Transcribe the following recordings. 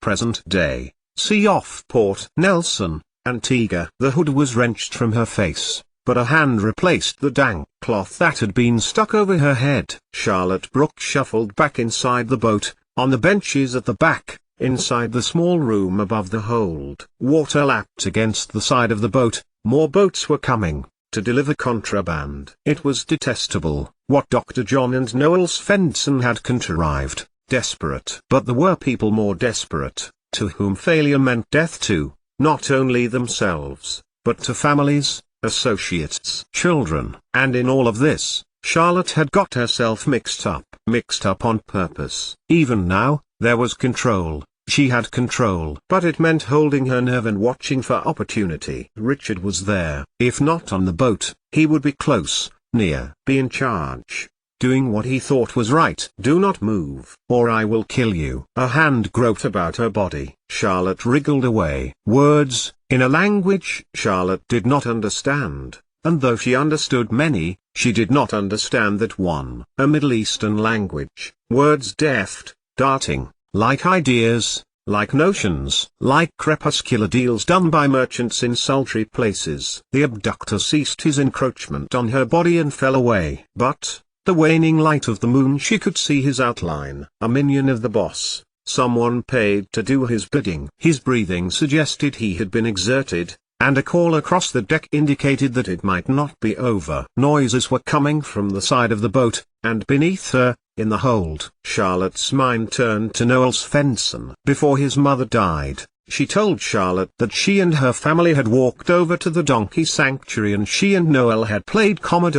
present day. See off Port Nelson, Antigua. The hood was wrenched from her face, but a hand replaced the dank cloth that had been stuck over her head. Charlotte Brooke shuffled back inside the boat, on the benches at the back, inside the small room above the hold. Water lapped against the side of the boat. More boats were coming, to deliver contraband. It was detestable, what Dr. John and Noel Svensson had contrived, desperate. But there were people more desperate, to whom failure meant death too, not only themselves, but to families, associates, children. And in all of this, Charlotte had got herself mixed up on purpose. Even now, there was control. She had control. But it meant holding her nerve and watching for opportunity. Richard was there. If not on the boat, he would be close, near, be in charge, doing what he thought was right. Do not move, or I will kill you. A hand groped about her body. Charlotte wriggled away. Words, in a language Charlotte did not understand, and though she understood many, she did not understand that one. A Middle Eastern language. Words deft, darting, like ideas, like notions, like crepuscular deals done by merchants in sultry places. The abductor ceased his encroachment on her body and fell away. But, the waning light of the moon, she could see his outline. A minion of the boss, someone paid to do his bidding. His breathing suggested he had been exerted, and a call across the deck indicated that it might not be over. Noises were coming from the side of the boat, and beneath her, in the hold. Charlotte's mind turned to Noel Svensson. Before his mother died, she told Charlotte that she and her family had walked over to the donkey sanctuary and she and Noel had played comma ...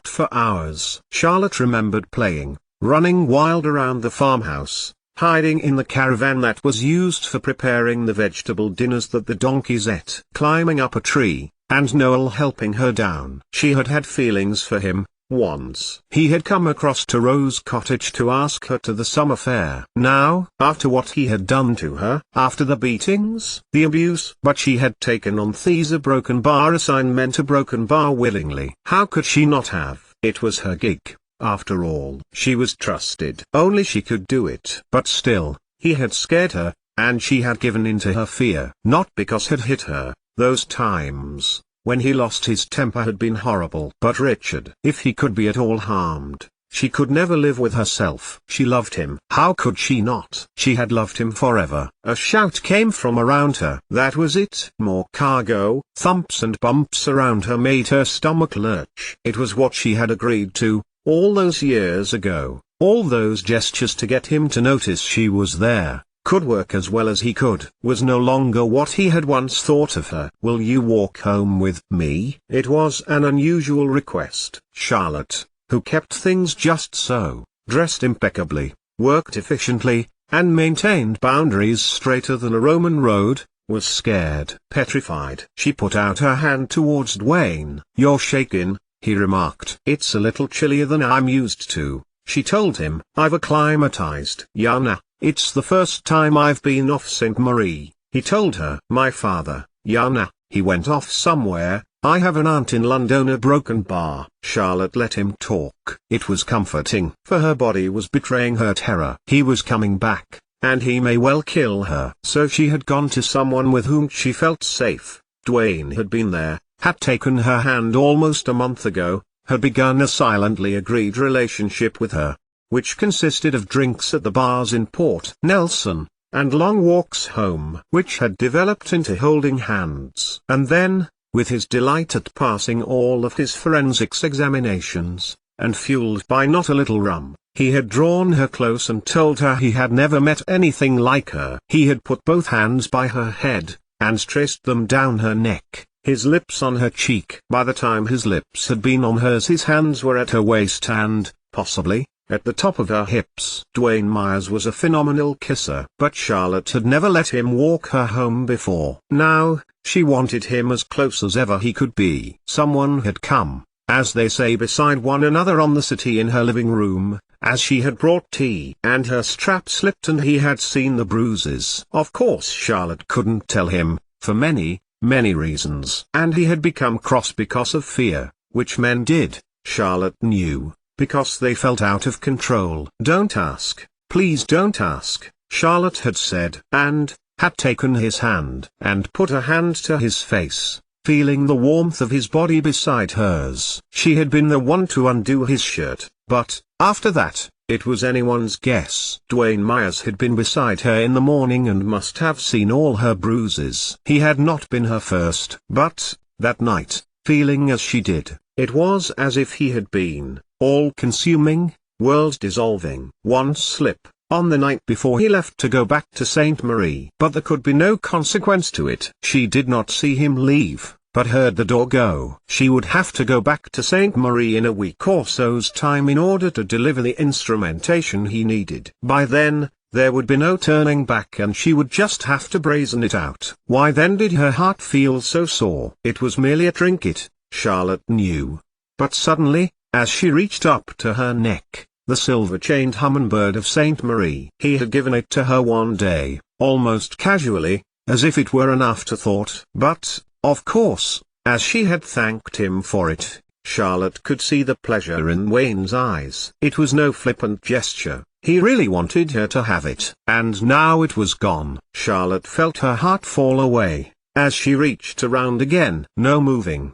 for hours. Charlotte remembered playing, running wild around the farmhouse, hiding in the caravan that was used for preparing the vegetable dinners that the donkeys ate, climbing up a tree, and Noel helping her down. She had had feelings for him. Once he had come across to Rose Cottage to ask her to the summer fair. Now, after what he had done to her, after the beatings, the abuse, but she had taken on Thesa Broken Bar assignment, a broken bar willingly. How could she not have? It was her gig, after all. She was trusted. Only she could do it. But still, he had scared her, and she had given in to her fear. Not because had hit her. Those times when he lost his temper had been horrible. But Richard, if he could be at all harmed, she could never live with herself. She loved him. How could she not? She had loved him forever. A shout came from around her. That was it. More cargo. Thumps and bumps around her made her stomach lurch. It was what she had agreed to, all those years ago. All those gestures to get him to notice she was there, could work as well as he could, was no longer what he had once thought of her. Will you walk home with me? It was an unusual request. Charlotte, who kept things just so, dressed impeccably, worked efficiently, and maintained boundaries straighter than a Roman road, was scared, petrified. She put out her hand towards Dwayne. You're shaking, he remarked. It's a little chillier than I'm used to, she told him. I've acclimatized. Yana, it's the first time I've been off St. Marie, he told her. My father, Yana, he went off somewhere. I have an aunt in London, a broken bar. Charlotte let him talk. It was comforting, for her body was betraying her terror. He was coming back, and he may well kill her. So she had gone to someone with whom she felt safe. Dwayne had been there, had taken her hand almost a month ago, had begun a silently agreed relationship with her, which consisted of drinks at the bars in Port Nelson, and long walks home, which had developed into holding hands. And then, with his delight at passing all of his forensics examinations, and fueled by not a little rum, he had drawn her close and told her he had never met anything like her. He had put both hands by her head, and traced them down her neck, his lips on her cheek. By the time his lips had been on hers, his hands were at her waist and, possibly, at the top of her hips. Dwayne Myers was a phenomenal kisser. But Charlotte had never let him walk her home before. Now, she wanted him as close as ever he could be. Someone had come, as they say, beside one another on the settee in her living room, as she had brought tea. And her strap slipped and he had seen the bruises. Of course Charlotte couldn't tell him, for many, many reasons. And he had become cross because of fear, which men did, Charlotte knew, because they felt out of control. Don't ask, please don't ask, Charlotte had said, and had taken his hand and put her hand to his face, feeling the warmth of his body beside hers. She had been the one to undo his shirt, but, after that, it was anyone's guess. Dwayne Myers had been beside her in the morning and must have seen all her bruises. He had not been her first. But, that night, feeling as she did, it was as if he had been, all-consuming, world-dissolving. One slip, on the night before he left to go back to St. Marie. But there could be no consequence to it. She did not see him leave, but heard the door go. She would have to go back to St. Marie in a week or so's time in order to deliver the instrumentation he needed. By then, there would be no turning back and she would just have to brazen it out. Why then did her heart feel so sore? It was merely a trinket, Charlotte knew. But suddenly, as she reached up to her neck, the silver-chained hummingbird of St. Marie. He had given it to her one day, almost casually, as if it were an afterthought. But, of course, as she had thanked him for it, Charlotte could see the pleasure in Wayne's eyes. It was no flippant gesture. He really wanted her to have it. And now it was gone. Charlotte felt her heart fall away, as she reached around again. No moving.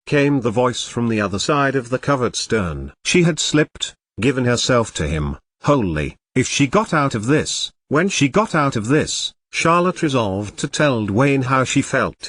Came the voice from the other side of the covered stern. She had slipped, given herself to him, wholly. If she got out of this, when she got out of this, Charlotte resolved to tell Dwayne how she felt.